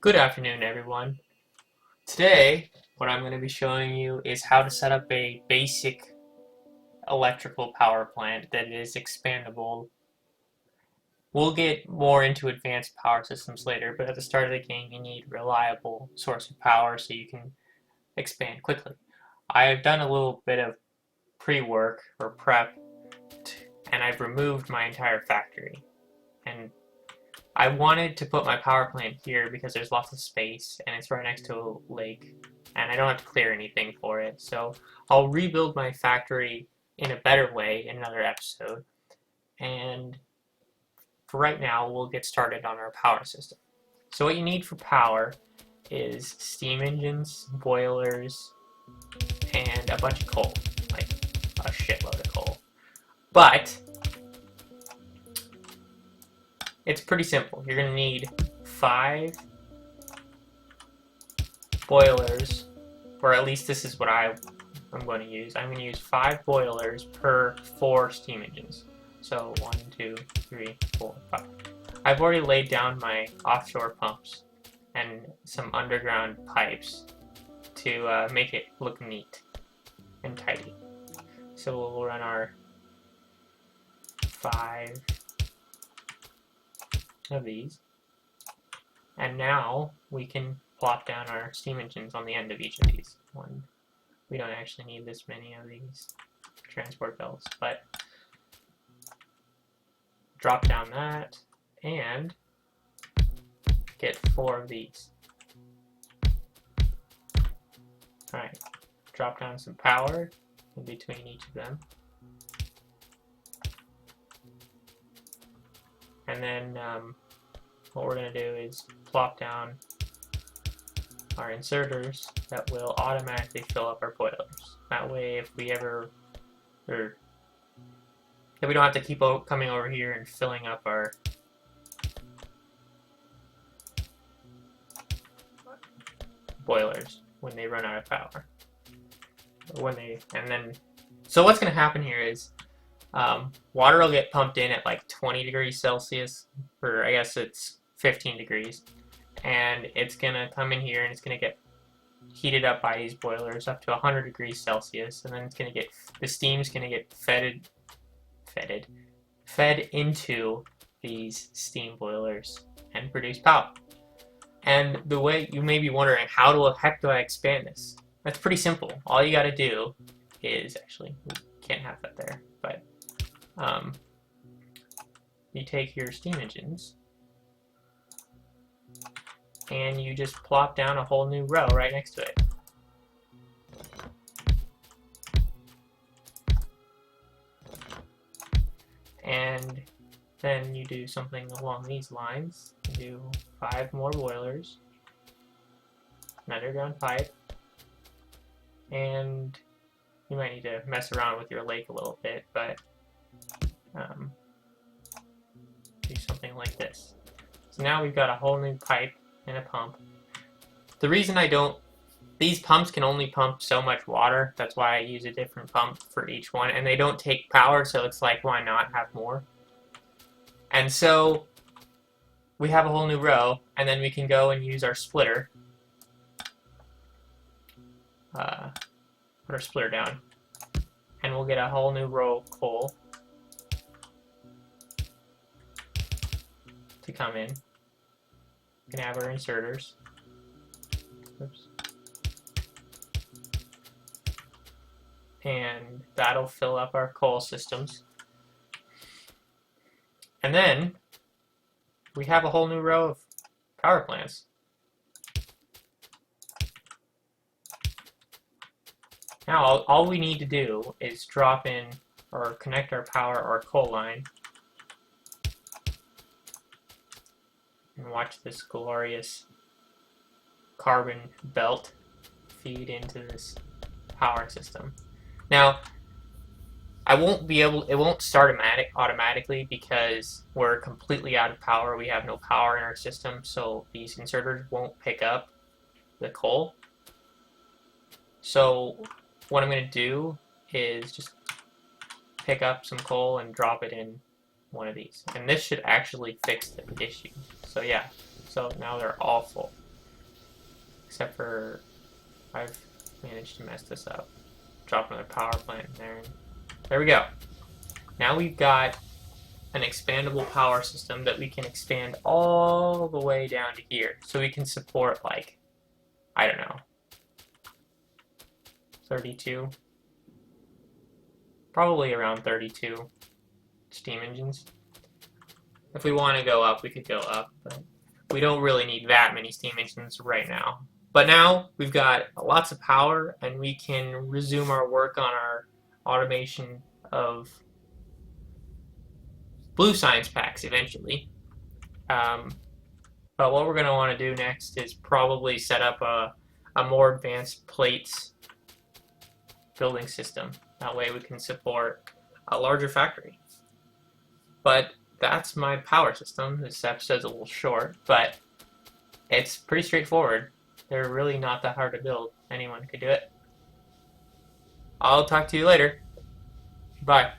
Good afternoon, everyone. Today, what I'm going to be showing you is how to set up a basic electrical power plant that is expandable. We'll get more into advanced power systems later, but at the start of the game, you need a reliable source of power so you can expand quickly. I've done a little bit of pre-work or prep, and I've removed my entire factory. And I wanted to put my power plant here because there's lots of space and it's right next to a lake and I don't have to clear anything for it. So I'll rebuild my factory in a better way in another episode. And for right now, we'll get started on our power system. So what you need for power is steam engines, boilers, and a bunch of coal, like a shitload of coal. But it's pretty simple. You're going to need 5 boilers, or at least this is what I'm going to use. I'm going to use 5 boilers per 4 steam engines. So 1, 2, 3, 4, 5. I've already laid down my offshore pumps and some underground pipes to make it look neat and tidy. So we'll run our 5 of these, and now we can plop down our steam engines on the end of each of these. We don't actually need this many of these transport belts, but drop down that and get 4 of these. Alright, drop down some power in between each of them. And then what we're going to do is plop down our inserters that will automatically fill up our boilers. That way, if we ever, if we don't have to keep coming over here and filling up our boilers when they run out of power. So what's going to happen here is water will get pumped in at like 20 degrees Celsius, or I guess it's 15 degrees, and it's going to come in here and it's going to get heated up by these boilers up to 100 degrees Celsius, and then it's going to get, the steam's going to get fed into these steam boilers and produce power. And the way you may be wondering, how the heck do I expand this? That's pretty simple. All you got to do is, actually, we can't have that there, but you take your steam engines and you just plop down a whole new row right next to it. And then you do something along these lines. You do 5 more boilers, an underground pipe, and you might need to mess around with your lake a little bit, but do something like this. So now we've got a whole new pipe and a pump. The reason these pumps can only pump so much water, that's why I use a different pump for each one, and they don't take power, so it's like, why not have more? And so we have a whole new row, and then we can go and use our splitter. Put our splitter down, and we'll get a whole new row of coal to come in. We can have our inserters. Oops. And that'll fill up our coal systems. And then we have a whole new row of power plants. Now all we need to do is drop in or connect our power or coal line and watch this glorious carbon belt feed into this power system. Now, it won't start automatically because we're completely out of power. We have no power in our system, so these inserters won't pick up the coal. So what I'm going to do is just pick up some coal and drop it in one of these. And this should actually fix the issue. So yeah, so now they're all full. Except for I've managed to mess this up. Drop another power plant in there. There we go. Now we've got an expandable power system that we can expand all the way down to here. So we can support, like, I don't know, 32? Probably around 32 steam engines. If we want to go up, we could go up, but we don't really need that many steam engines right now. But now we've got lots of power, and we can resume our work on our automation of blue science packs eventually. But what we're going to want to do next is probably set up a more advanced plates building system. That way we can support a larger factory. But that's my power system. This episode's a little short, but it's pretty straightforward. They're really not that hard to build. Anyone could do it. I'll talk to you later. Bye.